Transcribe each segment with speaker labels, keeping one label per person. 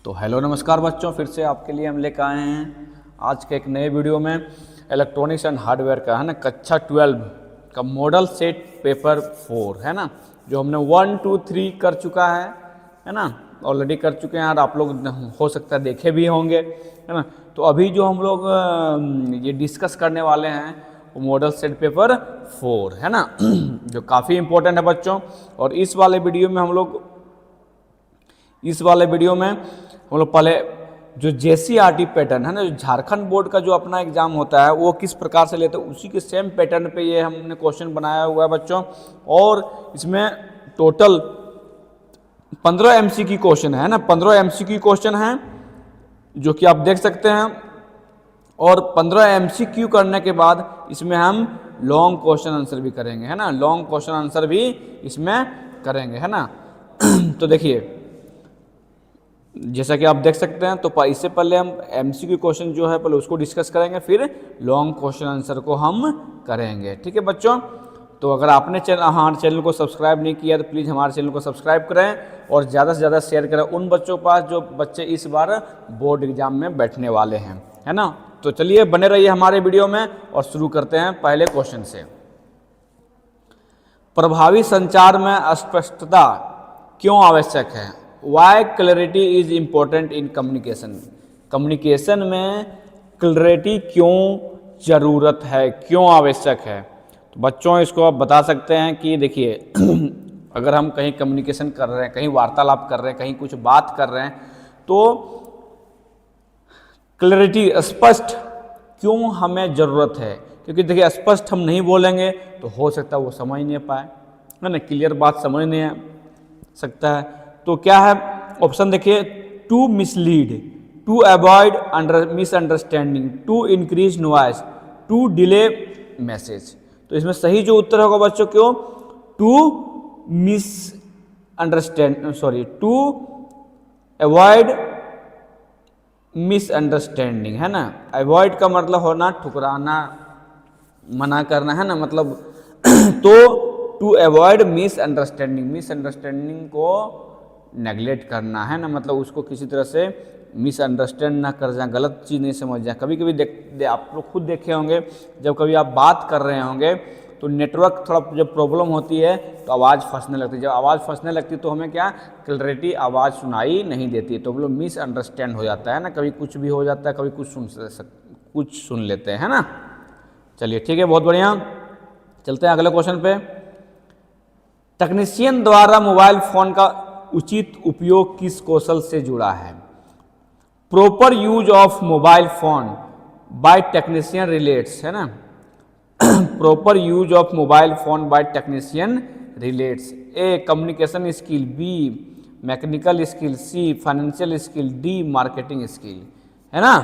Speaker 1: तो हेलो नमस्कार बच्चों, फिर से आपके लिए हम लेकर आए हैं आज के एक नए वीडियो में इलेक्ट्रॉनिक्स एंड हार्डवेयर का, है ना, कक्षा 12 का मॉडल सेट पेपर 4, है ना, जो हमने 1 2 3 कर चुका है ना, ऑलरेडी कर चुके हैं और आप लोग हो सकता है देखे भी होंगे, है ना। तो अभी जो हम लोग ये डिस्कस करने वाले हैं वो मॉडल सेट पेपर 4, है ना, जो काफ़ी इम्पोर्टेंट है बच्चों। और इस वाले वीडियो में हम लोग पहले जो JCRT पैटर्न है ना, जो झारखंड बोर्ड का जो अपना एग्जाम होता है वो किस प्रकार से लेते हैं उसी के सेम पैटर्न पे ये हमने क्वेश्चन बनाया हुआ है बच्चों। और इसमें टोटल 15 MCQ क्वेश्चन है ना, 15 MCQ क्वेश्चन हैं जो कि आप देख सकते हैं। और 15 MCQ करने के बाद इसमें हम लॉन्ग क्वेश्चन आंसर भी करेंगे, है ना, लॉन्ग क्वेश्चन आंसर भी इसमें करेंगे, है ना। तो देखिए, जैसा कि आप देख सकते हैं, तो इससे पहले हम MCQ क्वेश्चन जो है पहले उसको डिस्कस करेंगे, फिर लॉन्ग क्वेश्चन आंसर को हम करेंगे, ठीक है बच्चों। तो अगर आपने हमारे चैनल को सब्सक्राइब नहीं किया तो प्लीज़ हमारे चैनल को सब्सक्राइब करें और ज़्यादा से ज़्यादा शेयर करें उन बच्चों के पास जो बच्चे इस बार बोर्ड एग्जाम में बैठने वाले हैं, है ना। तो चलिए बने रहिए हमारे वीडियो में और शुरू करते हैं पहले क्वेश्चन से। प्रभावी संचार में स्पष्टता क्यों आवश्यक है? Why clarity is important in communication. Communication में क्लैरिटी क्यों ज़रूरत है, क्यों आवश्यक है? तो बच्चों इसको आप बता सकते हैं कि देखिए अगर हम कहीं कम्युनिकेशन कर रहे हैं, कहीं वार्तालाप कर रहे हैं, कहीं कुछ बात कर रहे हैं, तो क्लैरिटी स्पष्ट क्यों हमें ज़रूरत है? क्योंकि देखिए स्पष्ट हम नहीं बोलेंगे तो हो सकता है वो समझ नहीं पाए, है ना, क्लियर बात समझ नहीं आ सकता है। तो क्या है ऑप्शन देखिए, to mislead, to avoid misunderstanding, to increase noise, to delay message. तो इसमें सही जो उत्तर होगा बच्चों क्यों, टू टू अवॉइड मिसअंडरस्टैंडिंग, है ना। अवॉइड का मतलब होना ठुकराना, मना करना, है ना, मतलब तो टू अवॉइड मिसअंडरस्टैंडिंग को नेगलेक्ट करना, है ना, मतलब उसको किसी तरह से मिसअंडरस्टैंड ना कर जाए, गलत चीज़ नहीं समझ जाए। कभी कभी आप लोग खुद देखे होंगे, जब कभी आप बात कर रहे होंगे तो नेटवर्क थोड़ा जब प्रॉब्लम होती है तो आवाज़ फंसने लगती है। जब आवाज़ फंसने लगती है तो हमें क्या क्लैरिटी आवाज़ सुनाई नहीं देती, तो हम लोग मिसअंडरस्टैंड हो जाता है ना, कभी कुछ भी हो जाता है, कभी कुछ सुन लेते हैं ना। चलिए ठीक है, बहुत बढ़िया, चलते हैं अगले क्वेश्चन पे। टेक्नीशियन द्वारा मोबाइल फोन का उचित उपयोग किस कौशल से जुड़ा है? Proper use of mobile phone by technician relates, है ना, proper use of mobile phone by technician relates. A communication skill, B mechanical skill, C financial skill, D marketing skill, है ना।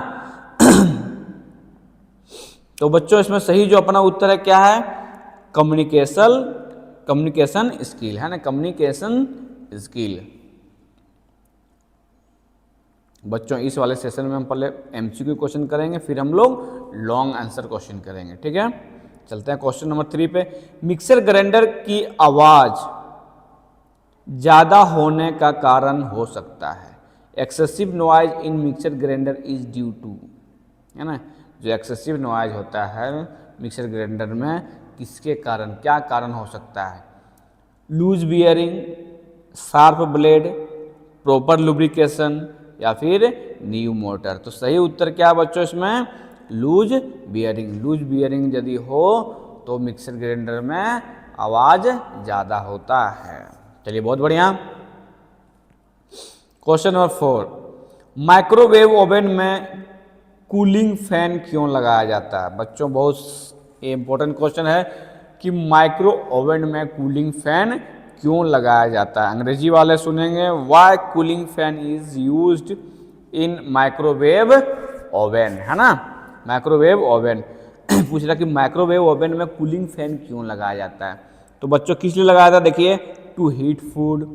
Speaker 1: तो बच्चों इसमें सही जो अपना उत्तर है क्या है, कम्युनिकेशन स्किल, है ना, कम्युनिकेशन स्किल। बच्चों इस वाले सेशन में हम पहले MCQ क्वेश्चन करेंगे, फिर हम लोग लॉन्ग आंसर क्वेश्चन करेंगे, ठीक है। चलते हैं क्वेश्चन नंबर 3 पे। मिक्सर ग्राइंडर की आवाज़ ज़्यादा होने का कारण हो सकता है? Excessive noise in mixer grinder is due to, है ना, जो एक्सेसिव नॉइज होता है मिक्सर ग्राइंडर में किसके कारण, क्या कारण हो सकता है? Loose bearing, sharp blade, proper lubrication, या फिर न्यू मोटर। तो सही उत्तर क्या है बच्चों इसमें, लूज बियरिंग। लूज बियरिंग यदि हो तो मिक्सर ग्राइंडर में आवाज़ ज़्यादा होता है। चलिए बहुत बढ़िया, क्वेश्चन नंबर 4। माइक्रोवेव ओवन में कूलिंग फैन क्यों लगाया जाता है? बच्चों बहुत इंपॉर्टेंट क्वेश्चन है कि माइक्रो ओवन में कूलिंग फैन क्यों लगाया जाता है। अंग्रेजी वाले सुनेंगे, why cooling fan is used in microwave oven, है ना, माइक्रोवेव ओवन। पूछ रहा कि माइक्रोवेव ओवन में कूलिंग फैन क्यों लगाया जाता है? तो बच्चों किस लिए लगाया जाता है, देखिए, to heat food,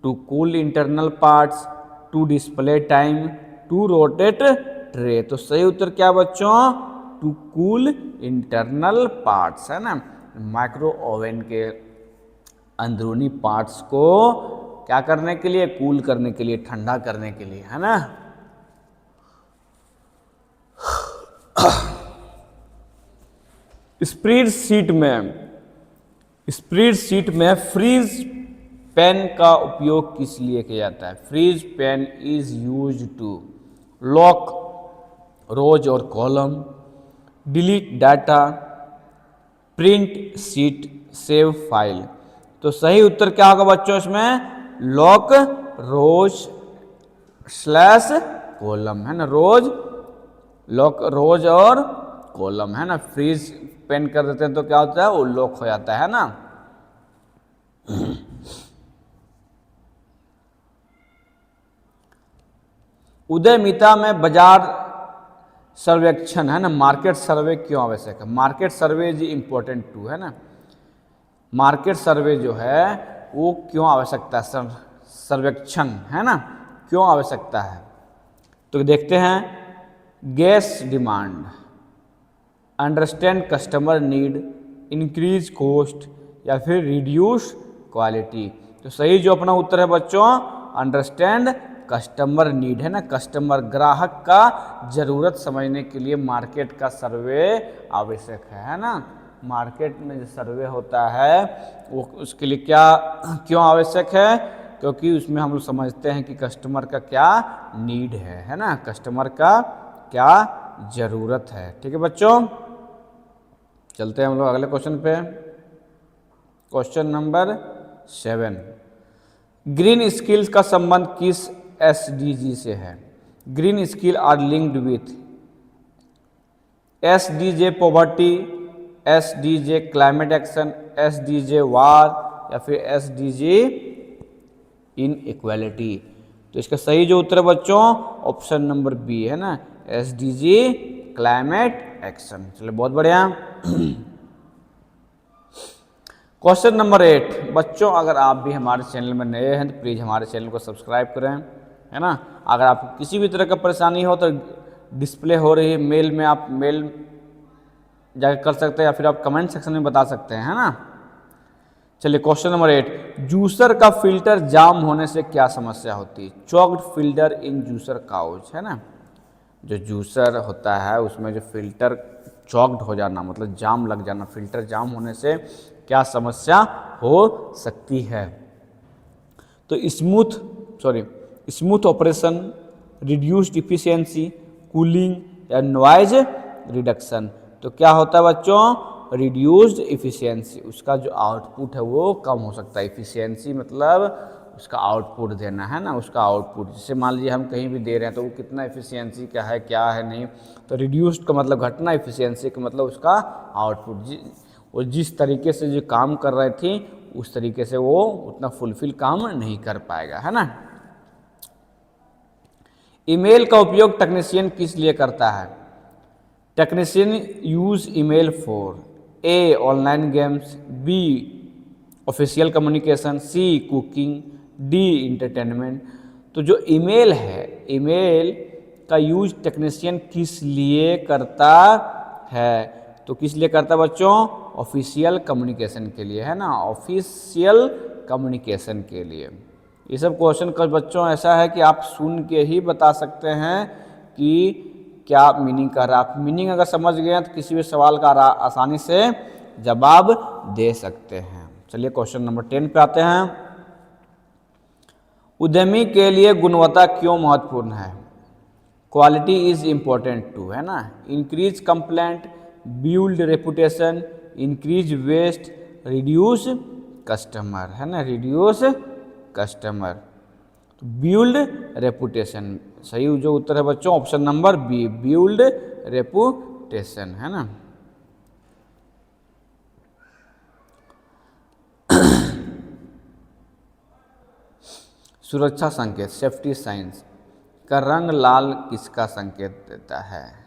Speaker 1: to cool internal parts, to display time, to rotate tray. तो सही उत्तर क्या बच्चों, टू कूल इंटरनल पार्ट्स, है ना, माइक्रो ओवन के अंदरूनी पार्ट्स को क्या करने के लिए, कूल करने के लिए, ठंडा करने के लिए, है ना। स्प्रेडशीट में फ्रीज पेन का उपयोग किस लिए किया जाता है। Freeze pane is use to lock rows और column, delete data, print sheet, save file. तो सही उत्तर क्या होगा बच्चों इसमें, लॉक रोज स्लैश कॉलम, है ना। रोज, लॉक रोज और कॉलम, है ना। फ्रीज पेन कर देते हैं तो क्या होता है, वो लॉक हो जाता है ना। उदयमिता में बाजार सर्वेक्षण, है ना, मार्केट सर्वे क्यों आवश्यक है। Market survey is important to, है ना। मार्केट सर्वे जो है वो क्यों आवश्यकता है, सर्वेक्षण, है ना, क्यों आवश्यकता है। तो देखते हैं, gas demand, understand customer need, increase cost, या फिर रिड्यूस क्वालिटी। तो सही जो अपना उत्तर है बच्चों, अंडरस्टैंड कस्टमर नीड, है ना। कस्टमर, ग्राहक का जरूरत समझने के लिए मार्केट का सर्वे आवश्यक है ना। मार्केट में जो सर्वे होता है वो उसके लिए क्या, क्यों आवश्यक है, क्योंकि उसमें हम लोग समझते हैं कि कस्टमर का क्या नीड है ना, कस्टमर का क्या जरूरत है। ठीक है बच्चों, चलते हैं हम लोग अगले क्वेश्चन पे। क्वेश्चन नंबर 7, ग्रीन स्किल्स का संबंध किस SDG से है। Green skill are linked with SDG poverty, SDG climate action, SDG war, या फिर SDG इन इक्वालिटी। तो इसका सही जो उत्तर है बच्चों, ऑप्शन नंबर बी, है ना, SDG क्लाइमेट एक्शन। चलिए बहुत बढ़िया। क्वेश्चन नंबर 8, बच्चों अगर आप भी हमारे चैनल में नए हैं तो प्लीज़ हमारे चैनल को सब्सक्राइब करें, है ना। अगर आपको किसी भी तरह का परेशानी हो तो डिस्प्ले हो रही है मेल में, आप मेल जाकर कर सकते हैं, या फिर आप कमेंट सेक्शन में बता सकते हैं, है ना। चलिए क्वेश्चन नंबर 8, जूसर का फिल्टर जाम होने से क्या समस्या होती है। Choked filter in juicer couch, है ना। जो जूसर होता है उसमें जो फिल्टर चॉक्ड हो जाना, मतलब जाम लग जाना, फिल्टर जाम होने से क्या समस्या हो सकती है। तो smooth operation, reduced efficiency, cooling, या नॉइज रिडक्शन। तो क्या होता है बच्चों, रिड्यूस्ड इफिशियंसी, उसका जो आउटपुट है वो कम हो सकता है। इफिशियंसी मतलब उसका आउटपुट देना, है ना, उसका आउटपुट। जैसे मान लीजिए हम कहीं भी दे रहे हैं तो वो कितना इफिशियंसी का है, क्या है, नहीं। तो रिड्यूस्ड का मतलब घटना, इफिशियंसी का मतलब उसका आउटपुट, वो जिस तरीके से जो काम कर रहे थे उस तरीके से वो उतना फुलफिल काम नहीं कर पाएगा, है ना। ईमेल का उपयोग टेक्नीशियन किस लिए करता है। Technician use email for A online games, B official communication, C cooking, D entertainment. तो जो ईमेल है, ईमेल का यूज टेक्नीशियन किस लिए करता है। तो किस लिए करता है बच्चों, ऑफिशियल कम्युनिकेशन के लिए, है ना, ऑफिशियल कम्युनिकेशन के लिए। ये सब क्वेश्चन का बच्चों ऐसा है कि आप सुन के ही बता सकते हैं कि क्या मीनिंग कर रहा है। आप मीनिंग अगर समझ गए हैं तो किसी भी सवाल का आसानी से जवाब दे सकते हैं। चलिए क्वेश्चन नंबर 10 पे आते हैं। उद्यमी के लिए गुणवत्ता क्यों महत्वपूर्ण है। क्वालिटी इज इम्पोर्टेंट टू, है ना, increase complaint, build reputation, increase waste, reduce customer, है ना, रिड्यूस कस्टमर, बिल्ड रेपुटेशन। सही जो उत्तर है बच्चों option number B, build reputation, है ना। सुरक्षा संकेत, सेफ्टी साइंस का रंग लाल किसका संकेत देता है।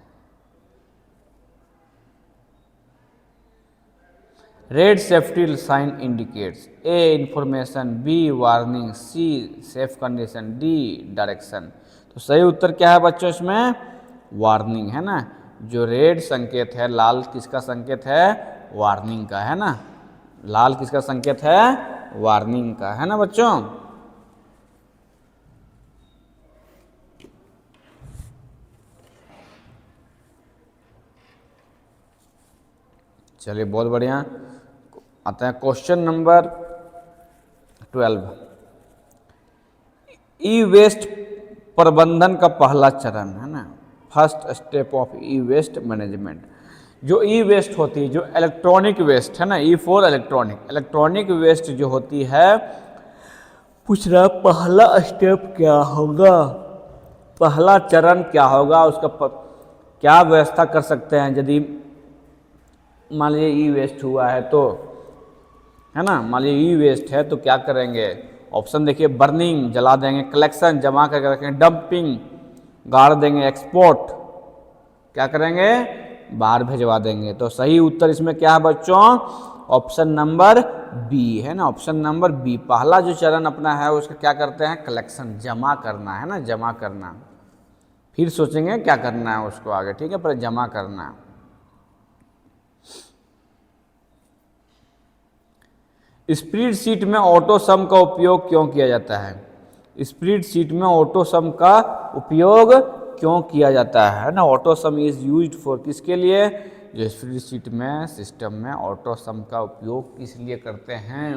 Speaker 1: Red safety sign indicates a information, B warning, C safe condition, D direction. तो सही उत्तर क्या है बच्चों इसमें, वार्निंग, है ना। जो रेड संकेत है, लाल किसका संकेत है, वार्निंग का, है ना। लाल किसका संकेत है, वार्निंग का, है ना बच्चों। चलिए बहुत बढ़िया। आता है क्वेश्चन नंबर 12। ई वेस्ट प्रबंधन का पहला चरण है ना, first step of E waste management. जो ई वेस्ट होती है, जो इलेक्ट्रॉनिक वेस्ट है ना, ई फॉर इलेक्ट्रॉनिक वेस्ट जो होती है, पूछ रहा पहला स्टेप क्या होगा, पहला चरण क्या होगा, उसका क्या व्यवस्था कर सकते हैं यदि मान लीजिए ई वेस्ट हुआ है तो, है ना, मान लीजिए ई वेस्ट है तो क्या करेंगे। ऑप्शन देखिए, बर्निंग जला देंगे, कलेक्शन जमा करके रखेंगे, डंपिंग गाड़ देंगे, एक्सपोर्ट क्या करेंगे बाहर भिजवा देंगे। तो सही उत्तर इसमें क्या है बच्चों, ऑप्शन नंबर बी है ना, ऑप्शन नंबर बी। पहला जो चरण अपना है उसका क्या करते हैं, कलेक्शन जमा करना है ना, जमा करना, फिर सोचेंगे क्या करना है उसको आगे, ठीक है, पर जमा करना है। स्प्रेडशीट में ऑटो सम का उपयोग क्यों किया जाता है, स्प्रेडशीट में ऑटो सम का उपयोग क्यों किया जाता है ना, auto some is used for, किसके लिए, जो स्प्रेडशीट में सिस्टम में ऑटो सम का उपयोग किस लिए करते हैं।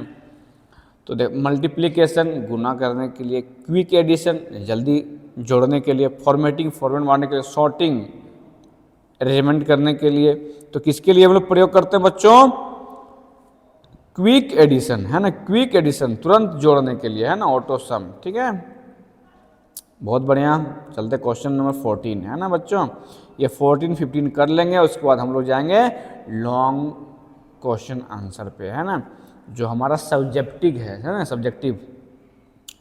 Speaker 1: तो देख, मल्टीप्लिकेशन गुना करने के लिए, क्विक एडिशन जल्दी जोड़ने के लिए, फॉर्मेटिंग फॉर्मेट मारने के लिए, सॉर्टिंग अरेंजमेंट करने के लिए। तो किसके लिए हम लोग प्रयोग करते हैं बच्चों, क्विक एडिशन है ना, क्विक एडिशन तुरंत जोड़ने के लिए है ना, ऑटो सम, ठीक है। बहुत बढ़िया, चलते क्वेश्चन नंबर 14 है ना बच्चों, ये 14 15 कर लेंगे, उसके बाद हम लोग जाएंगे लॉन्ग क्वेश्चन आंसर पे, है ना, जो हमारा सब्जेक्टिव है ना, सब्जेक्टिव,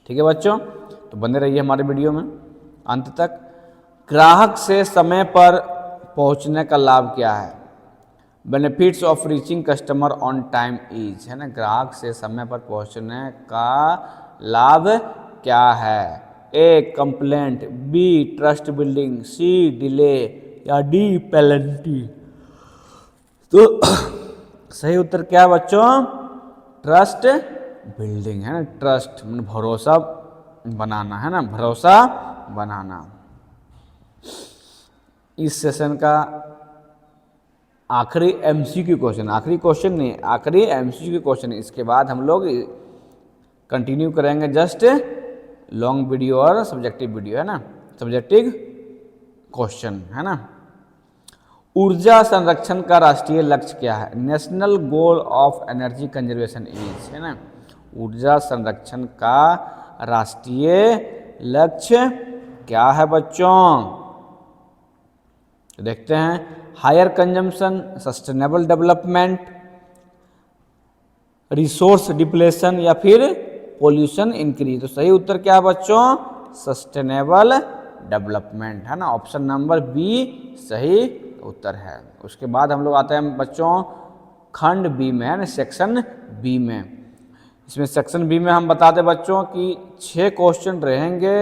Speaker 1: ठीक है बच्चों। तो बने रहिए हमारे वीडियो में अंत तक। ग्राहक से समय पर पहुंचने का लाभ क्या है, benefits of reaching customer on time is, है ना, ग्राहक से समय पर पहुंचने का लाभ क्या है, A complaint, B trust building, C delay या डी पेनल्टी। तो सही उत्तर क्या है बच्चों, ट्रस्ट बिल्डिंग है ना, ट्रस्ट मतलब भरोसा बनाना है ना, भरोसा बनाना। इस सेशन का आखिरी एमसीक्यू क्वेश्चन, आखिरी क्वेश्चन नहीं, आखिरी एमसीक्यू क्वेश्चन, इसके बाद हम लोग कंटिन्यू करेंगे जस्ट लॉन्ग वीडियो और सब्जेक्टिव वीडियो, है ना, सब्जेक्टिव क्वेश्चन, है ना। ऊर्जा संरक्षण का राष्ट्रीय लक्ष्य क्या है, national goal of energy conservation is, है ना, ऊर्जा संरक्षण का राष्ट्रीय लक्ष्य क्या है बच्चों। तो देखते हैं, higher consumption, sustainable development, resource depletion या फिर पोल्यूशन इंक्रीज। तो सही उत्तर क्या है बच्चों, सस्टेनेबल डेवलपमेंट, है ना, ऑप्शन नंबर बी सही उत्तर है। उसके बाद हम लोग आते हैं बच्चों खंड बी में, है ना, सेक्शन बी में। इसमें सेक्शन बी में हम बता दें बच्चों कि 6 क्वेश्चन रहेंगे,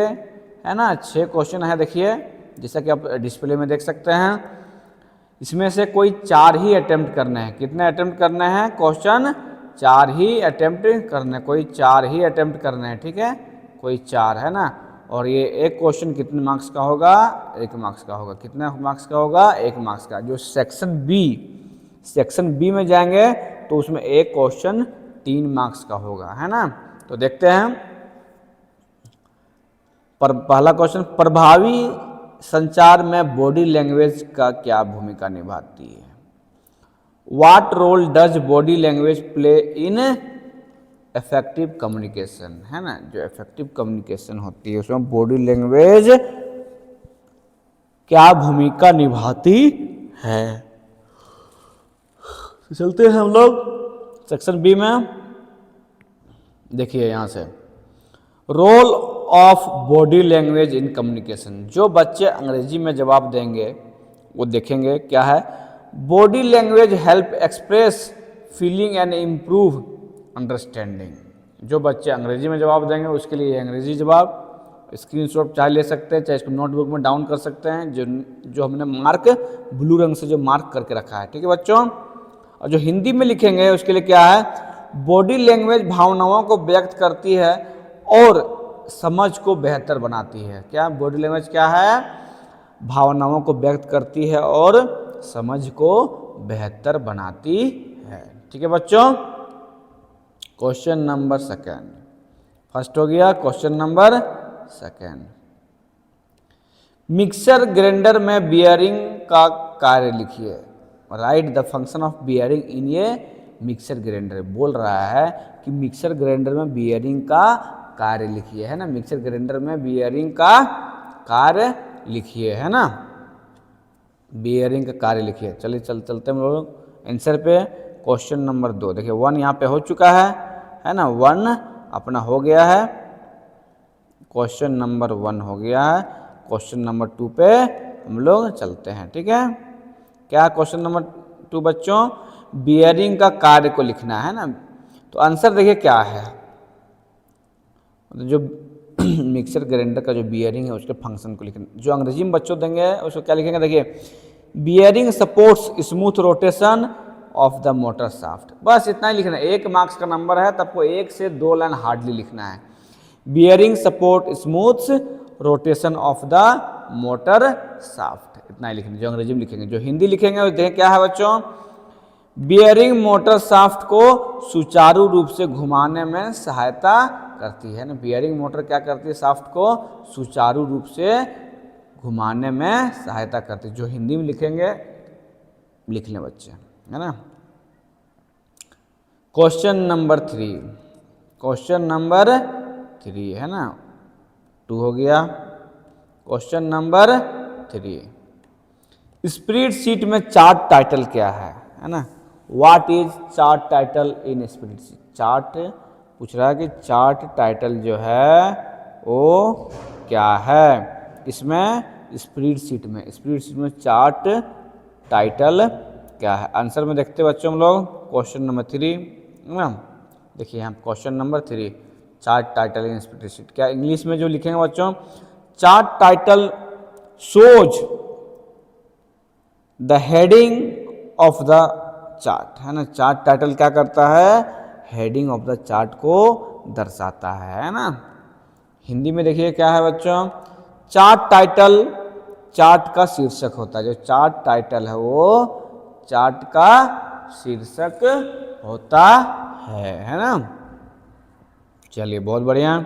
Speaker 1: है ना, 6 क्वेश्चन है, देखिए जैसा कि आप डिस्प्ले में देख सकते हैं। इसमें से कोई 4 ही अटेम्प्ट करने हैं, कितने अटेम्प्ट करने हैं, क्वेश्चन 4 ही अटेम्प्ट करने, कोई 4 ही अटेम्प्ट करने हैं, ठीक है, कोई 4, है ना। और ये एक क्वेश्चन कितने मार्क्स का होगा, 1 मार्क्स का होगा, कितने मार्क्स का होगा, 1 मार्क्स का। जो सेक्शन बी में जाएंगे तो उसमें एक क्वेश्चन 3 मार्क्स का होगा, है ना। तो देखते हैं पहला क्वेश्चन, प्रभावी संचार में बॉडी लैंग्वेज का क्या भूमिका निभाती है, what role does body language play in effective communication, है ना, जो इफेक्टिव कम्युनिकेशन होती है उसमें बॉडी लैंग्वेज क्या भूमिका निभाती है। तो चलते हैं हम लोग सेक्शन बी में, देखिए यहां से, role of body language in communication. जो बच्चे अंग्रेजी में जवाब देंगे वो देखेंगे क्या है, body language help express feeling and improve understanding. जो बच्चे अंग्रेजी में जवाब देंगे उसके लिए अंग्रेजी जवाब, स्क्रीनशॉट चाहे ले सकते हैं, चाहे इसको नोटबुक में डाउन कर सकते हैं, जो हमने मार्क ब्लू रंग से जो मार्क करके रखा है, ठीक है बच्चों। और जो हिंदी में लिखेंगे उसके लिए क्या है, बॉडी लैंग्वेज भावनाओं को व्यक्त करती है और समझ को बेहतर बनाती है। क्या बॉडी लैंग्वेज क्या है, भावनाओं को व्यक्त करती है और समझ को बेहतर बनाती है। ठीक है बच्चों, क्वेश्चन नंबर सेकेंड, फर्स्ट हो गया, question number second, mixer grinder में बियरिंग का कार्य लिखिए। Write the function of bearing in ये मिक्सर ग्राइंडर। बोल रहा है कि मिक्सर ग्राइंडर में बियरिंग का कार्य लिखिए, है ना, मिक्सर ग्राइंडर में बियरिंग का कार्य लिखिए, है ना, बियरिंग का कार्य लिखिए। चलिए चलते हम लोग आंसर पे। क्वेश्चन नंबर 2 देखिए, 1 यहाँ पे हो चुका है ना, 1 अपना हो गया है, क्वेश्चन नंबर 1 हो गया है। क्वेश्चन नंबर 2 पे हम लोग चलते हैं। ठीक है, क्या क्वेश्चन नंबर 2 बच्चों, बियरिंग का कार्य को लिखना है ना। तो आंसर देखिए क्या है, जो मिक्सर ग्राइंडर का जो बियरिंग है उसके फंक्शन को लिखना। जो अंग्रेजी में बच्चों देंगे उसको क्या लिखेंगे, देखिए, bearing supports smooth rotation of the motor shaft. बस इतना ही लिखना है, 1 मार्क्स का नंबर है, तब को 1 से 2 लाइन हार्डली लिखना है। Bearing support smooth rotation of the motor shaft, इतना ही लिखेंगे जो अंग्रेजी में लिखेंगे। जो हिंदी लिखेंगे वो देखें क्या है बच्चों, बियरिंग मोटर शाफ्ट को सुचारू रूप से घुमाने में सहायता करती है ना। बियरिंग मोटर क्या करती है, शाफ्ट को सुचारू रूप से घुमाने में सहायता करती है। जो हिंदी में लिखेंगे लिख लें बच्चे, है ना। क्वेश्चन नंबर 3, क्वेश्चन नंबर 3 है ना, 2 हो गया। क्वेश्चन नंबर 3, स्प्रेडशीट में चार्ट टाइटल क्या है ना। What is chart title in spreadsheet. Chart पूछ रहा है कि चार्ट टाइटल जो है वो क्या है इसमें, स्प्रेडशीट में चार्ट टाइटल क्या है। आंसर में देखते बच्चों हम लोग क्वेश्चन नंबर 3 ना। देखिए यहाँ question number 3, chart title in spreadsheet, क्या इंग्लिश में जो लिखेंगे बच्चों, chart title shows the heading of the chart, है ना। चार्ट टाइटल क्या करता है, हेडिंग ऑफ द चार्ट को दर्शाता है ना। हिंदी में देखिए क्या है बच्चों, चार्ट टाइटल चार्ट का शीर्षक होता है। जो चार्ट टाइटल है वो चार्ट का शीर्षक होता है ना। चलिए बहुत बढ़िया।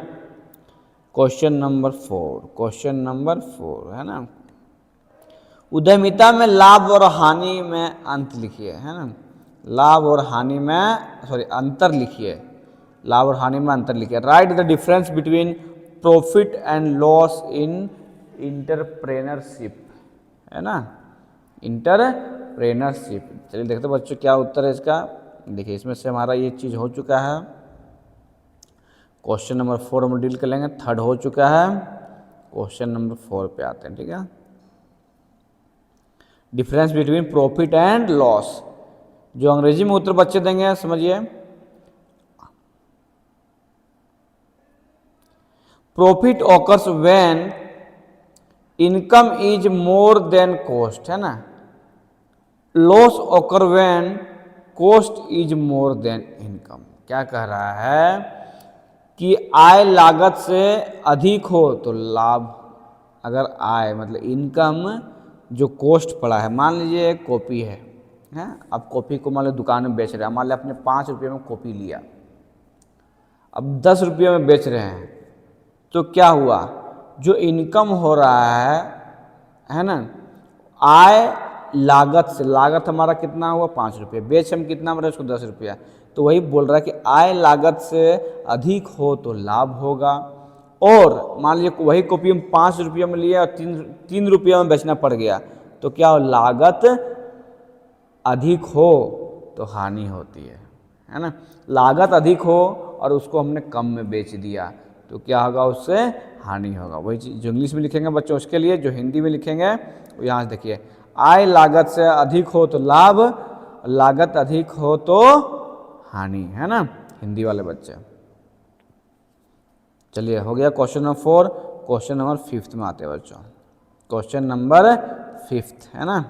Speaker 1: क्वेश्चन नंबर 4 है ना, उद्यमिता में लाभ और हानि में अंत लिखिए, है ना। लाभ और हानि में अंतर लिखिए, लाभ और हानि में अंतर लिखिए। Write the difference between profit and loss in entrepreneurship, है ना, इंटरप्रेनरशिप। चलिए देखते बच्चों क्या उत्तर है इसका। देखिए इसमें से हमारा ये चीज़ हो चुका है, क्वेश्चन नंबर 4 हम डील कर लेंगे, 3rd हो चुका है। क्वेश्चन नंबर 4 पे आते हैं। ठीक है, difference between profit and loss. जो अंग्रेजी में उत्तर बच्चे देंगे समझिए, profit occurs when income is more than cost, है ना। Loss occur when cost is more than income. क्या कह रहा है कि आय लागत से अधिक हो तो लाभ, अगर आय मतलब इनकम जो कॉस्ट पड़ा है, मान लीजिए एक कॉपी है, अब कॉपी को मान लो दुकान में बेच रहे हैं, मान लो आपने 5 रुपये में कॉपी लिया, अब 10 रुपये में बेच रहे हैं, तो क्या हुआ, जो इनकम हो रहा है ना, आय लागत से, लागत हमारा कितना हुआ 5 रुपये, बेच हम कितना बना उसको 10 रुपया, तो वही बोल रहा है कि आय लागत से अधिक हो तो लाभ होगा। और मान लीजिए वही कॉपी हम 5 रुपये में लिया और 3 रुपये में बेचना पड़ गया, तो क्या हो, लागत अधिक हो तो हानि होती है ना। लागत अधिक हो और उसको हमने कम में बेच दिया तो क्या होगा, उससे हानि होगा। वही चीज़ जो इंग्लिश में लिखेंगे बच्चों उसके लिए, जो हिंदी में लिखेंगे वो यहाँ से देखिए, आय लागत से अधिक हो तो लाभ, लागत अधिक हो तो हानि, है ना, हिंदी वाले बच्चे। चलिए हो गया क्वेश्चन नंबर 4। क्वेश्चन नंबर 5 में आते हैं बच्चों, क्वेश्चन नंबर 5 है ना।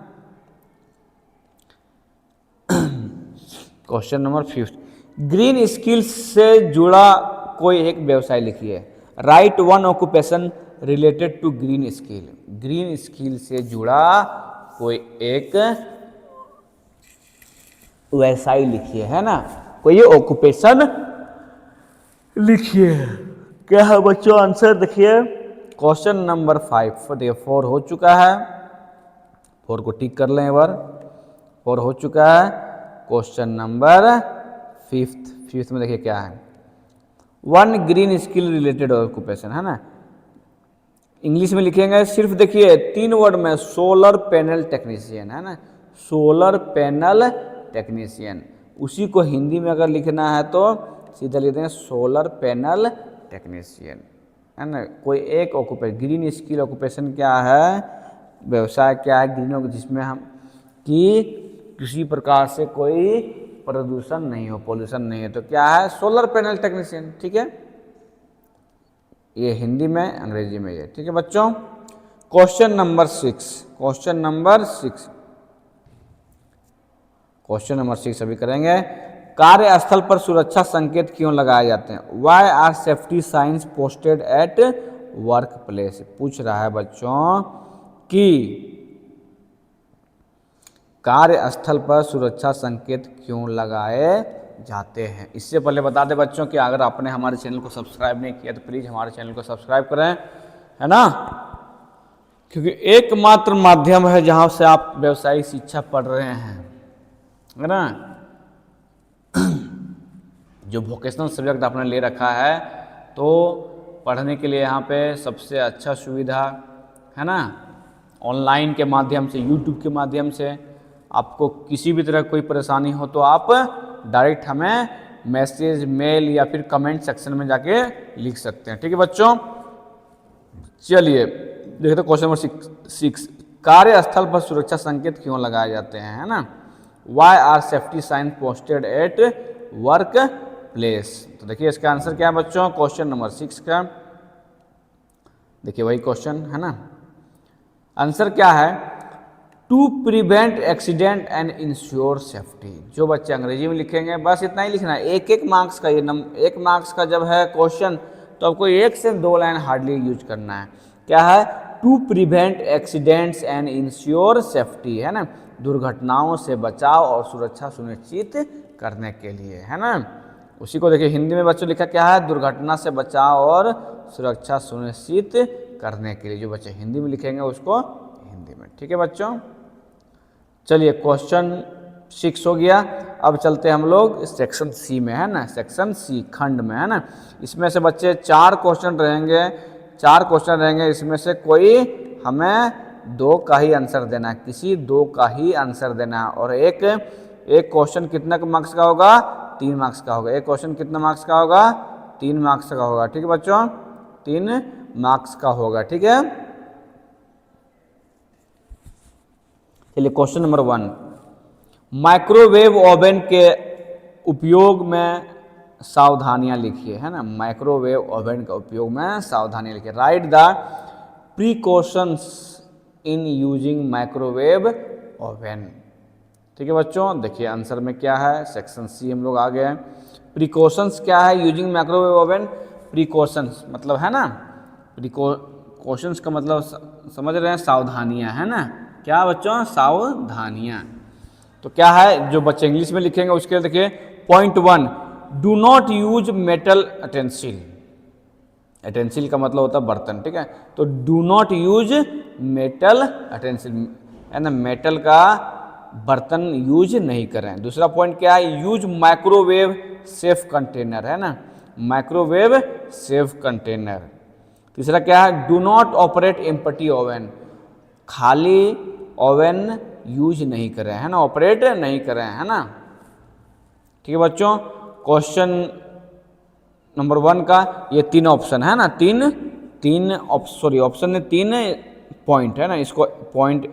Speaker 1: क्वेश्चन नंबर 5, ग्रीन स्किल्स से जुड़ा कोई एक व्यवसाय लिखिए। Write one occupation related to green skill. Green skill से जुड़ा कोई एक वैसा ही लिखिए, है ना, कोई ऑक्यूपेशन लिखिए। क्या है बच्चों आंसर देखिए, क्वेश्चन नंबर 5 देखिए 4 हो चुका है, 4 को टिक कर लें एक बार, 4 हो चुका है। क्वेश्चन नंबर 5 में देखिए क्या है, 1 ग्रीन स्किल रिलेटेड ऑक्यूपेशन, है ना, इंग्लिश में लिखेंगे सिर्फ देखिए 3 वर्ड में, सोलर पैनल टेक्नीशियन, है ना, सोलर पैनल टेक्नीशियन। उसी को हिंदी में अगर लिखना है तो सीधा लिख देंगे सोलर पैनल टेक्नीशियन, है ना। कोई एक ऑक्यूपेशन, ग्रीन स्किल ऑक्यूपेशन क्या है, व्यवसाय क्या है ग्रीन, जिसमें हम कि किसी प्रकार से कोई प्रदूषण नहीं हो, पोल्यूशन नहीं है, तो क्या है, सोलर पैनल टेक्नीशियन। ठीक है, ये हिंदी में, अंग्रेजी में ये। ठीक है बच्चों, क्वेश्चन नंबर 6, क्वेश्चन नंबर 6 अभी करेंगे। कार्यस्थल पर सुरक्षा संकेत क्यों लगाए जाते हैं? Why are safety signs posted at work place. पूछ रहा है बच्चों कि कार्यस्थल पर सुरक्षा संकेत क्यों लगाए जाते हैं। इससे पहले बता दें बच्चों कि अगर आपने हमारे चैनल को सब्सक्राइब नहीं किया तो प्लीज़ हमारे चैनल को सब्सक्राइब करें, है ना, क्योंकि एकमात्र माध्यम है जहां से आप व्यवसायिक शिक्षा पढ़ रहे हैं, है ना। जो वोकेशनल सब्जेक्ट आपने ले रखा है तो पढ़ने के लिए यहाँ पे सबसे अच्छा सुविधा, है ना, ऑनलाइन के माध्यम से, यूट्यूब के माध्यम से। आपको किसी भी तरह कोई परेशानी हो तो आप डायरेक्ट हमें मैसेज, मेल या फिर कमेंट सेक्शन में जाके लिख सकते हैं। ठीक है बच्चों, चलिए देखते क्वेश्चन नंबर 6, कार्यस्थल पर सुरक्षा संकेत क्यों लगाए जाते हैं, है ना। Why are safety sign posted at work place. तो देखिए इसका आंसर क्या है बच्चों, क्वेश्चन नंबर 6 का देखिए वही क्वेश्चन है ना। आंसर क्या है, to prevent accident and ensure safety. जो बच्चे अंग्रेजी में लिखेंगे बस इतना ही लिखना है, एक मार्क्स का ये 1 मार्क्स का जब है क्वेश्चन तो आपको 1 से 2 लाइन हार्डली यूज करना है। क्या है, to prevent accidents and ensure safety, है ना, दुर्घटनाओं से बचाव और सुरक्षा सुनिश्चित करने के लिए, है ना। उसी को देखिए हिंदी में बच्चों लिखा क्या है, दुर्घटना से बचाव और सुरक्षा सुनिश्चित करने के लिए। जो बच्चे हिंदी में लिखेंगे उसको हिंदी में। ठीक है बच्चों, चलिए क्वेश्चन 6 हो गया। अब चलते हैं हम लोग सेक्शन सी में, है ना, सेक्शन सी खंड में, है ना। इसमें से बच्चे 4 क्वेश्चन रहेंगे, 4 क्वेश्चन रहेंगे, इसमें से कोई हमें 2 का ही आंसर देना है, किसी 2 का ही आंसर देना है। और एक क्वेश्चन कितना मार्क्स का होगा, 3 मार्क्स का होगा। एक क्वेश्चन कितना मार्क्स का होगा, 3 मार्क्स का होगा। ठीक है बच्चों, 3 मार्क्स का होगा। ठीक है, चलिए क्वेश्चन नंबर 1, माइक्रोवेव ओवन के उपयोग में सावधानियां लिखिए, है ना। माइक्रोवेव ओवन का उपयोग में सावधानियां लिखिए। Write the precautions in using microwave oven. ठीक है बच्चों, देखिए आंसर में क्या है, सेक्शन सी हम लोग आ गए हैं। प्रिकॉशंस क्या है यूजिंग माइक्रोवेव ओवन, प्रिकॉशंस मतलब है ना, प्रिकॉशंस का मतलब समझ रहे हैं, सावधानियां, है ना। क्या बच्चों, सावधानियां। तो क्या है, जो बच्चे इंग्लिश में लिखेंगे उसके लिए देखिए point 1, do not use metal utensil. Utensil का मतलब होता है बर्तन, ठीक है, तो do not use metal utensil, है ना, मेटल का बर्तन यूज नहीं करें। दूसरा पॉइंट क्या है, यूज माइक्रोवेव सेफ कंटेनर, है ना, माइक्रोवेव सेफ कंटेनर। तीसरा क्या है, do not operate empty oven, खाली ओवन यूज नहीं करें, है ना, ऑपरेट नहीं करें, है ना। ठीक है बच्चों, क्वेश्चन नंबर 1 का ये 3 ऑप्शन है ना, ऑप्शन में 3 पॉइंट है ना, इसको पॉइंट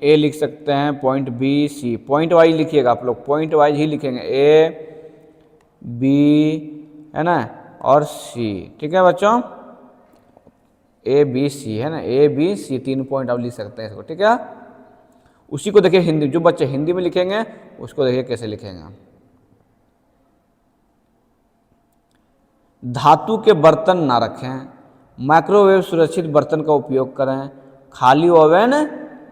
Speaker 1: ए लिख सकते हैं, पॉइंट बी, सी, पॉइंट वाइज लिखिएगा आप लोग, पॉइंट वाइज ही लिखेंगे, ए बी, है ना, और सी। ठीक है बच्चों, ए बी सी, है ना, ए बी सी 3 पॉइंट आप लिख सकते हैं इसको। ठीक है, उसी को देखिए हिंदी, जो बच्चे हिंदी में लिखेंगे उसको देखिए कैसे लिखेंगे। धातु के बर्तन ना रखें, माइक्रोवेव सुरक्षित बर्तन का उपयोग करें, खाली ओवन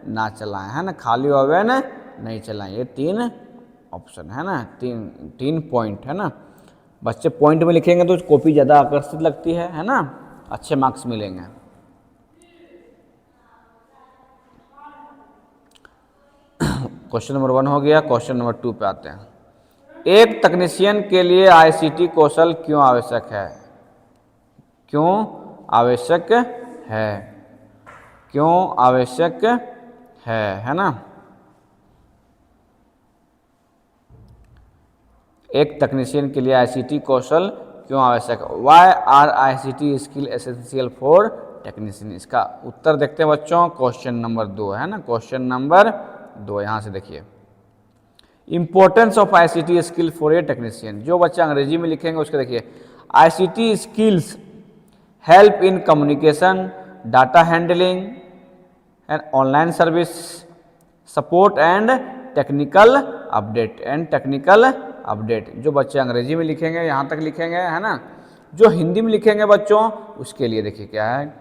Speaker 1: ना चलाएं, है ना, खाली ओवन नहीं चलाएं। ये 3 ऑप्शन है ना, 3 पॉइंट है ना। बच्चे पॉइंट में लिखेंगे तो कॉपी ज़्यादा आकर्षित लगती है ना, अच्छे मार्क्स मिलेंगे। क्वेश्चन नंबर 1 हो गया। क्वेश्चन नंबर 2 पे आते हैं। एक तकनीशियन के लिए आईसीटी कौशल क्यों आवश्यक है? क्यों आवश्यक है? क्यों आवश्यक है ना। एक तकनीशियन के लिए आईसीटी कौशल क्यों आवश्यक है? Why are ICT skill essential for technician? इसका उत्तर देखते हैं बच्चों, क्वेश्चन नंबर 2 है ना। क्वेश्चन नंबर 2 यहाँ से देखिए, importance of ICT skill for a technician. जो बच्चे अंग्रेजी में लिखेंगे उसके देखिए, ICT skills help in communication, data handling and online service support and technical update. जो बच्चे अंग्रेजी में लिखेंगे यहाँ तक लिखेंगे है ना। जो हिंदी में लिखेंगे बच्चों उसके लिए देखिए क्या है,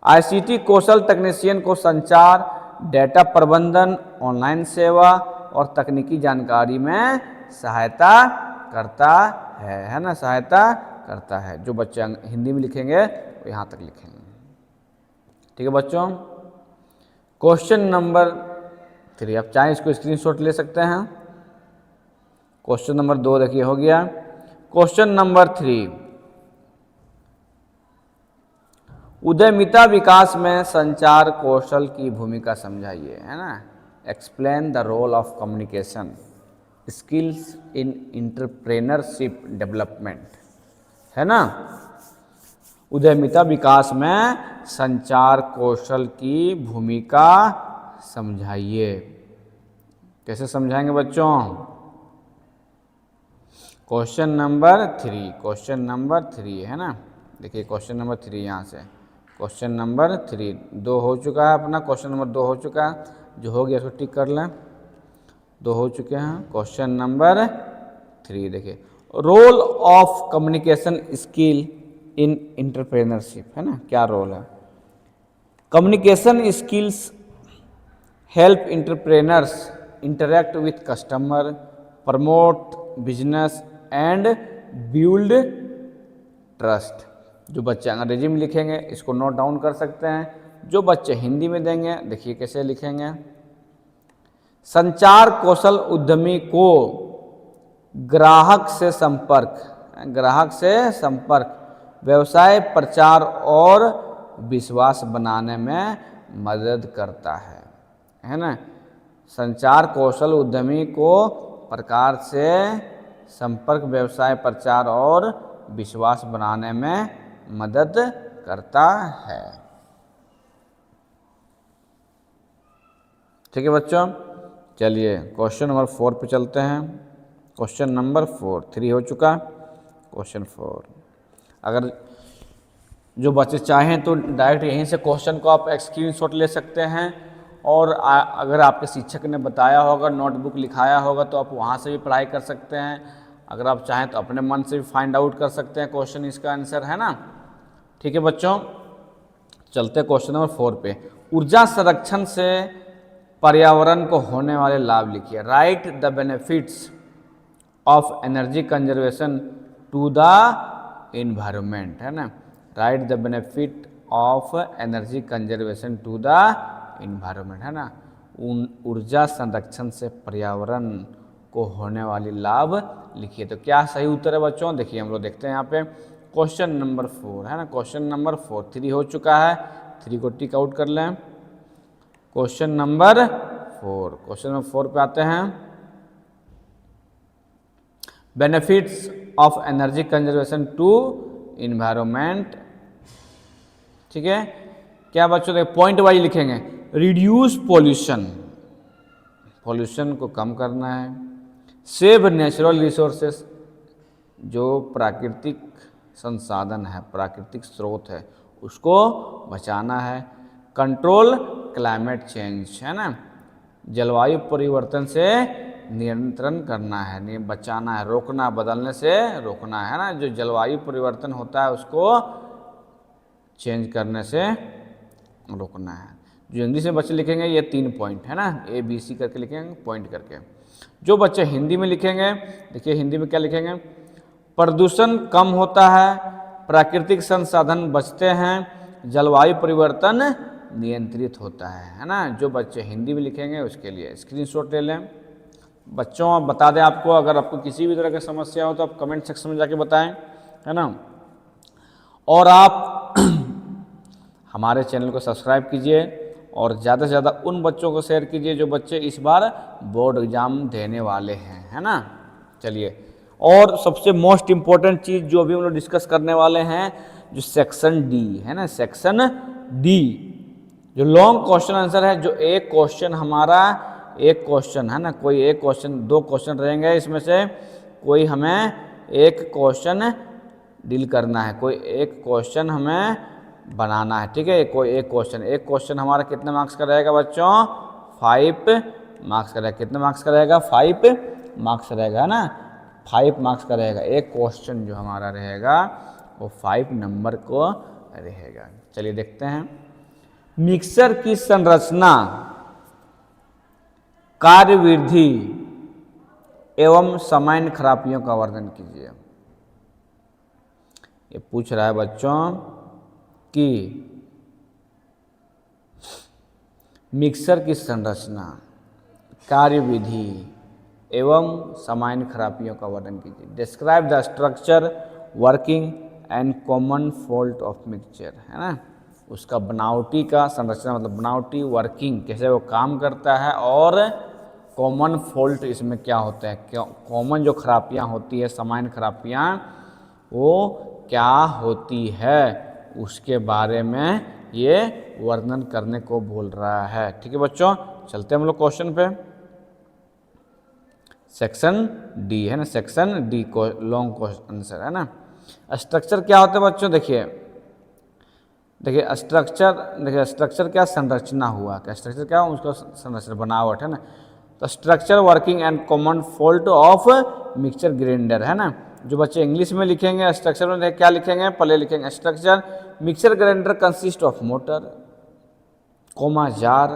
Speaker 1: आईसीटी कौशल तकनीशियन को संचार, डेटा प्रबंधन, ऑनलाइन सेवा और तकनीकी जानकारी में सहायता करता है ना, सहायता करता है। जो बच्चे हिंदी में लिखेंगे वो यहाँ तक लिखेंगे। ठीक है बच्चों। क्वेश्चन नंबर 3, आप चाहें इसको स्क्रीनशॉट ले सकते हैं। क्वेश्चन नंबर 2 देखिए हो गया। क्वेश्चन नंबर 3, उद्यमिता विकास में संचार कौशल की भूमिका समझाइए, है ना। Explain the role of communication skills in entrepreneurship development, है ना। उद्यमिता विकास में संचार कौशल की भूमिका समझाइए। कैसे समझाएंगे बच्चों? क्वेश्चन नंबर 3 है ना। देखिए क्वेश्चन नंबर 3 यहाँ से, क्वेश्चन नंबर 3 2 हो चुका है अपना। क्वेश्चन नंबर 2 हो चुका है, जो हो गया उसको टिक कर लें। 2 हो चुके हैं। क्वेश्चन नंबर 3 देखिए, role of communication skill in entrepreneurship, है ना। क्या रोल है? Communication skills help entrepreneurs interact with customer, promote business and build trust. जो बच्चे अंग्रेजी में लिखेंगे इसको नोट डाउन कर सकते हैं। जो बच्चे हिंदी में देंगे देखिए कैसे लिखेंगे, संचार कौशल उद्यमी को ग्राहक से संपर्क, व्यवसाय प्रचार और विश्वास बनाने में मदद करता है ना। संचार कौशल उद्यमी को प्रकार से संपर्क, व्यवसाय प्रचार और विश्वास बनाने में मदद करता है। ठीक है बच्चों, चलिए क्वेश्चन नंबर 4 पे चलते हैं। क्वेश्चन नंबर 4, 3 हो चुका। क्वेश्चन 4, अगर जो बच्चे चाहें तो डायरेक्ट यहीं से क्वेश्चन को आप स्क्रीनशॉट ले सकते हैं, और अगर आपके शिक्षक ने बताया होगा, नोटबुक लिखाया होगा तो आप वहाँ से भी पढ़ाई कर सकते हैं। अगर आप चाहें तो अपने मन से भी फाइंड आउट कर सकते हैं क्वेश्चन, इसका आंसर है ना। ठीक है बच्चों, चलते क्वेश्चन नंबर 4 पे। ऊर्जा संरक्षण से पर्यावरण को होने वाले लाभ लिखिए। Write the benefits of energy conservation to the environment, है ना। Write the benefit of energy conservation to the environment, है ना। ऊर्जा संरक्षण से पर्यावरण को होने वाली लाभ लिखिए। तो क्या सही उत्तर है बच्चों? देखिए हम लोग देखते हैं यहाँ पे क्वेश्चन नंबर 4, है ना। क्वेश्चन नंबर 4, 3 हो चुका है, 3 को टिक आउट कर लें। क्वेश्चन नंबर 4 पे आते हैं। Benefits of energy conservation to environment, ठीक है। क्या बच्चों देखिए पॉइंट वाइज लिखेंगे। रिड्यूस पॉल्यूशन को कम करना है। सेव नेचुरल रिसोर्सेस, जो प्राकृतिक संसाधन है, प्राकृतिक स्रोत है, उसको बचाना है। कंट्रोल क्लाइमेट चेंज, है ना। जलवायु परिवर्तन से नियंत्रण करना है, बचाना है, रोकना, बदलने से रोकना है ना। जो जलवायु परिवर्तन होता है उसको चेंज करने से रोकना है। जो इंग्लिश में बच्चे लिखेंगे ये 3 पॉइंट है ना, A B C करके लिखेंगे पॉइंट करके। जो बच्चे हिंदी में लिखेंगे, देखिए हिंदी में क्या लिखेंगे, प्रदूषण कम होता है, प्राकृतिक संसाधन बचते हैं, जलवायु परिवर्तन नियंत्रित होता है ना। जो बच्चे हिंदी में लिखेंगे उसके लिए स्क्रीनशॉट ले लें। बच्चों आप बता दें, आपको अगर आपको किसी भी तरह की समस्या हो तो आप कमेंट सेक्शन में जाके बताएं, है ना। और आप हमारे चैनल को सब्सक्राइब कीजिए और ज़्यादा से ज़्यादा उन बच्चों को शेयर कीजिए जो बच्चे इस बार बोर्ड एग्ज़ाम देने वाले हैं, है ना। चलिए, और सबसे मोस्ट इम्पॉर्टेंट चीज़ जो अभी हम लोग डिस्कस करने वाले हैं, जो सेक्शन डी है ना, सेक्शन डी जो लॉन्ग क्वेश्चन आंसर है, जो एक क्वेश्चन हमारा एक क्वेश्चन है ना, कोई एक क्वेश्चन, दो क्वेश्चन रहेंगे इसमें से कोई हमें एक क्वेश्चन डील करना है, कोई एक क्वेश्चन हमें बनाना है, ठीक है। कोई एक क्वेश्चन हमारा कितने मार्क्स का रहेगा बच्चों, 5 मार्क्स का रहेगा। कितने मार्क्स का रहेगा, 5 मार्क्स रहेगा, है ना। 5 मार्क्स का रहेगा एक क्वेश्चन, जो हमारा रहेगा वो 5 नंबर को रहेगा। चलिए देखते हैं, मिक्सर की संरचना, कार्यविधि एवं सामान्य खराबियों का वर्णन कीजिए। ये पूछ रहा है बच्चों कि मिक्सर की संरचना, कार्यविधि एवं सामान्य खराबियों का वर्णन कीजिए। Describe the structure, working and common fault of mixture, है ना। उसका बनावटी का संरचना मतलब बनावटी, वर्किंग कैसे वो काम करता है, और कॉमन फॉल्ट इसमें क्या होता है, कॉमन जो खराबियाँ होती है, सामान्य खराबियाँ वो क्या होती है, उसके बारे में ये वर्णन करने को बोल रहा है, ठीक है बच्चों। चलते हैं हम लोग क्वेश्चन पे। सेक्शन डी है ना, सेक्शन डी को लॉन्ग क्वेश्चन आंसर है ना। स्ट्रक्चर क्या होता है बच्चों, देखिए स्ट्रक्चर क्या, संरचना हुआ, क्या स्ट्रक्चर क्या उसका संरचना, बनावट, है ना। तो structure, working and common fault of mixture grinder, है ना। जो बच्चे इंग्लिश में लिखेंगे स्ट्रक्चर में क्या लिखेंगे, पहले लिखेंगे structure, mixture grinder consist of motor, comma jar,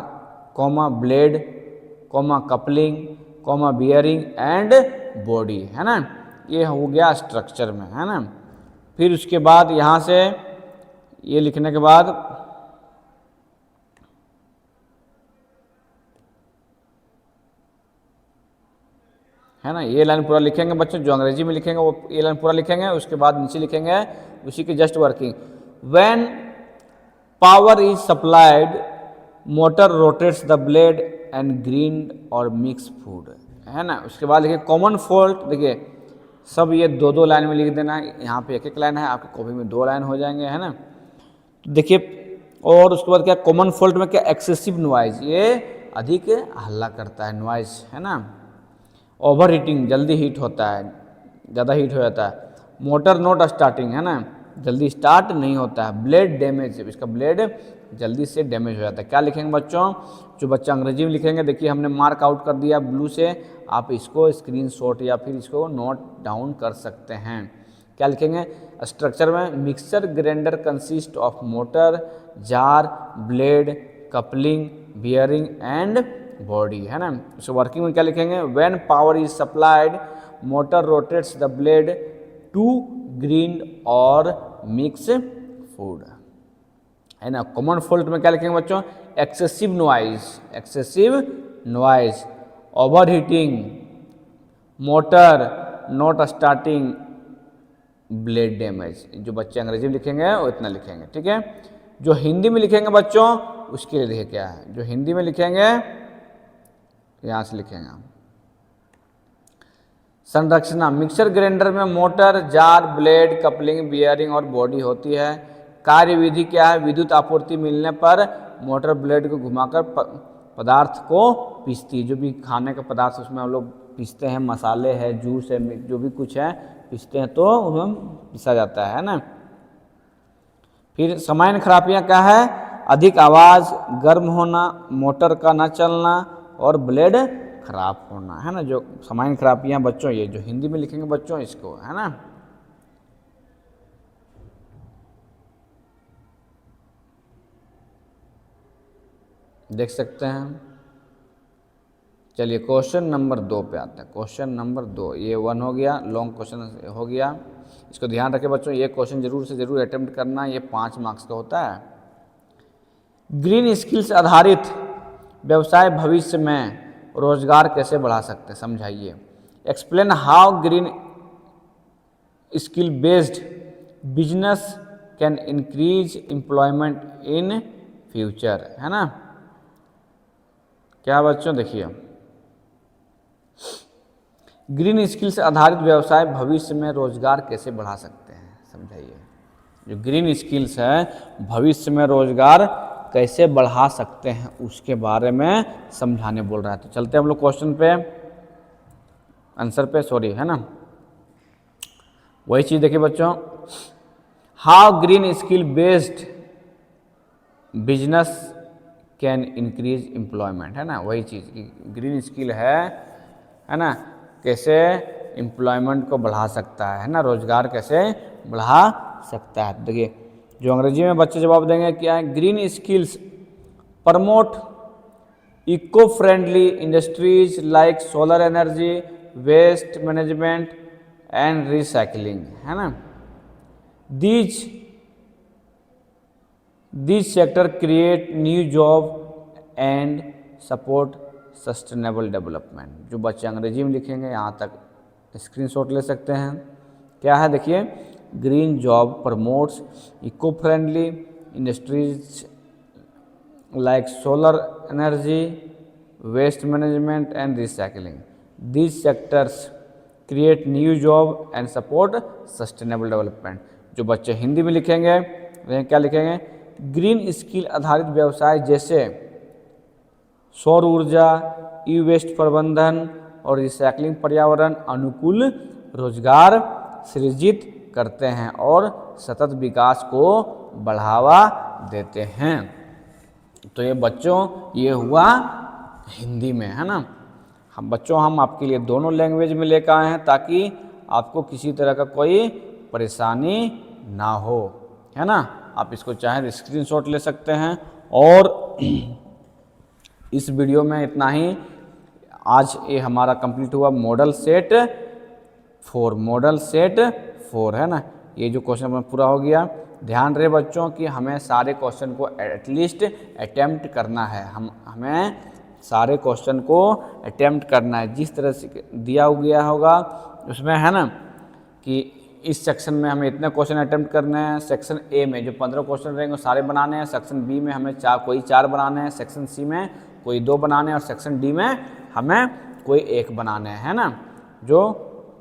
Speaker 1: comma blade, comma coupling, comma bearing and body, है ना। ये हो गया स्ट्रक्चर में, है ना। फिर उसके बाद यहाँ से ये लिखने के बाद है ना, ये लाइन पूरा लिखेंगे बच्चों, जो अंग्रेजी में लिखेंगे वो ये लाइन पूरा लिखेंगे। उसके बाद नीचे लिखेंगे उसी की just working, when power is supplied motor rotates the blade and green और मिक्स फूड, है ना। उसके बाद देखिए कॉमन फॉल्ट, देखिए सब ये दो दो लाइन में लिख देना है, यहाँ पे एक एक लाइन है, आपकी कॉपी में 2 लाइन हो जाएंगे, है ना। देखिए, और उसके बाद क्या, कॉमन फॉल्ट में क्या, एक्सेसिव नॉइज, ये अधिक हल्ला करता है, नॉइज, है ना। ओवर हीटिंग, जल्दी हीट होता है, ज़्यादा हीट हो जाता है। मोटर नॉट स्टार्टिंग, है ना, जल्दी स्टार्ट नहीं होता है। ब्लेड डैमेज, इसका ब्लेड जल्दी से डैमेज हो जाता है। क्या लिखेंगे बच्चों, जो बच्चा अंग्रेजी में लिखेंगे, देखिए हमने मार्क आउट कर दिया ब्लू से, आप इसको स्क्रीनशॉट या फिर इसको नोट डाउन कर सकते हैं। क्या लिखेंगे, स्ट्रक्चर में mixer grinder consist of motor, jar, blade, coupling, bearing and body, है ना। सो वर्किंग में क्या लिखेंगे, when power is supplied motor rotates the blade to grind और मिक्स फूड, है ना। कॉमन फॉल्ट में क्या लिखेंगे बच्चों, excessive noise, over heating, motor not starting, blade damage. जो बच्चे अंग्रेजी में लिखेंगे वो इतना लिखेंगे, ठीक है। जो हिंदी में लिखेंगे बच्चों उसके लिए देखिए क्या है, जो हिंदी में लिखेंगे यहाँ से लिखेंगे हम, संरचना, मिक्सर ग्राइंडर में motor, jar, blade, coupling, bearing और बॉडी होती है। कार्यविधि क्या है, विद्युत आपूर्ति मिलने पर मोटर ब्लेड को घुमाकर पदार्थ को पीसती है। जो भी खाने का पदार्थ उसमें हम लोग पीसते हैं, मसाले है, जूस है, जो भी कुछ है पीसते हैं तो उसमें पीसा जाता है ना। फिर सामान्य खराबियाँ क्या है, अधिक आवाज़, गर्म होना, मोटर का न चलना और ब्लेड खराब होना, है ना। जो सामान्य खराबियाँ बच्चों, ये जो हिंदी में लिखेंगे बच्चों इसको, है ना। देख सकते हैं, चलिए क्वेश्चन नंबर 2 पे आते हैं। क्वेश्चन नंबर 2, ये 1 हो गया, लॉन्ग क्वेश्चन हो गया। इसको ध्यान रखें बच्चों, ये क्वेश्चन जरूर से जरूर अटेम्प्ट करना, ये 5 मार्क्स का होता है। ग्रीन स्किल्स आधारित व्यवसाय भविष्य में रोजगार कैसे बढ़ा सकते हैं, समझाइए। Explain how green skill based business can increase employment in future, है ना। क्या बच्चों, देखिए ग्रीन स्किल्स आधारित व्यवसाय भविष्य में रोजगार कैसे बढ़ा सकते हैं, समझाइए। जो ग्रीन स्किल्स है भविष्य में रोजगार कैसे बढ़ा सकते हैं उसके बारे में समझाने बोल रहा है। तो चलते हैं हम लोग क्वेश्चन पे, आंसर पे, सॉरी, है ना। वही चीज देखिए बच्चों, how green skill based business can increase employment, है ना। वही चीज़ कि ग्रीन स्किल है ना, कैसे एम्प्लॉयमेंट को बढ़ा सकता है ना, रोजगार कैसे बढ़ा सकता है। देखिए जो अंग्रेजी में बच्चे जवाब देंगे क्या है, green skills promote eco friendly industries like solar energy, waste management and recycling, है ना। These sector create new job and support sustainable development। जो बच्चे अंग्रेजी में लिखेंगे यहाँ तक स्क्रीनशॉट ले सकते हैं। क्या है देखिए, green job promotes eco friendly industries like solar energy, waste management and recycling. These sectors create new job and support sustainable development। जो बच्चे हिंदी में लिखेंगे वे क्या लिखेंगे, ग्रीन स्किल आधारित व्यवसाय जैसे सौर ऊर्जा, ई वेस्ट प्रबंधन और रिसाइकलिंग पर्यावरण अनुकूल रोजगार सृजित करते हैं और सतत विकास को बढ़ावा देते हैं। तो ये बच्चों ये हुआ हिंदी में, है ना। हम बच्चों हम आपके लिए दोनों लैंग्वेज में लेकर आए हैं ताकि आपको किसी तरह का कोई परेशानी ना हो, है ना। आप इसको चाहे स्क्रीनशॉट ले सकते हैं। और इस वीडियो में इतना ही। आज ये हमारा कंप्लीट हुआ मॉडल सेट 4, है ना। ये जो क्वेश्चन पूरा हो गया। ध्यान रहे बच्चों कि हमें सारे क्वेश्चन को एटलीस्ट अटेम्प्ट करना है। हमें सारे क्वेश्चन को अटेम्प्ट करना है जिस तरह से दिया गया होगा उसमें, है ना, कि इस सेक्शन में हमें इतने क्वेश्चन अटेम्प्ट करने हैं। सेक्शन ए में जो 15 क्वेश्चन रहेंगे वो सारे बनाने हैं। सेक्शन बी में हमें कोई 4 बनाने हैं। सेक्शन सी में कोई 2 बनाने हैं। और सेक्शन डी में हमें कोई 1 बनाने हैं, है ना। जो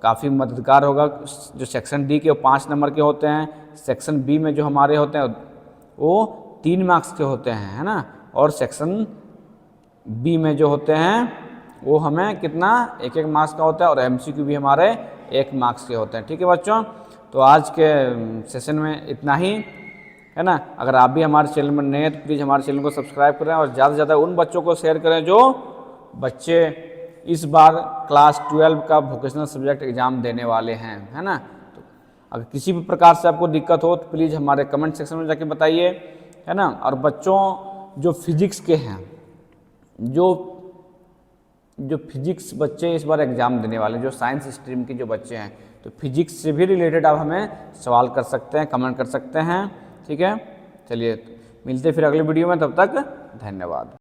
Speaker 1: काफ़ी मददगार होगा। जो सेक्शन डी के 5 नंबर के होते हैं, सेक्शन बी में जो हमारे होते हैं वो 3 मार्क्स के होते हैं, है ना। और सेक्शन बी में जो होते हैं वो हमें कितना 1-1 मार्क्स का होता है। और एमसीक्यू भी हमारे 1 मार्क्स के होते हैं। ठीक है बच्चों, तो आज के सेशन में इतना ही, है ना। अगर आप भी हमारे चैनल में नए हैं तो प्लीज़ हमारे चैनल को सब्सक्राइब करें और ज़्यादा से ज़्यादा उन बच्चों को शेयर करें जो बच्चे इस बार क्लास 12 का वोकेशनल सब्जेक्ट एग्ज़ाम देने वाले हैं, है ना। तो अगर किसी भी प्रकार से आपको दिक्कत हो तो प्लीज़ हमारे कमेंट सेक्शन में जाके बताइए, है ना। और बच्चों जो फिजिक्स के हैं, जो फिजिक्स बच्चे इस बार एग्ज़ाम देने वाले, जो साइंस स्ट्रीम के जो बच्चे हैं, तो फिजिक्स से भी रिलेटेड आप हमें सवाल कर सकते हैं, कमेंट कर सकते हैं। ठीक है, चलिए मिलते फिर अगले वीडियो में, तब तक धन्यवाद।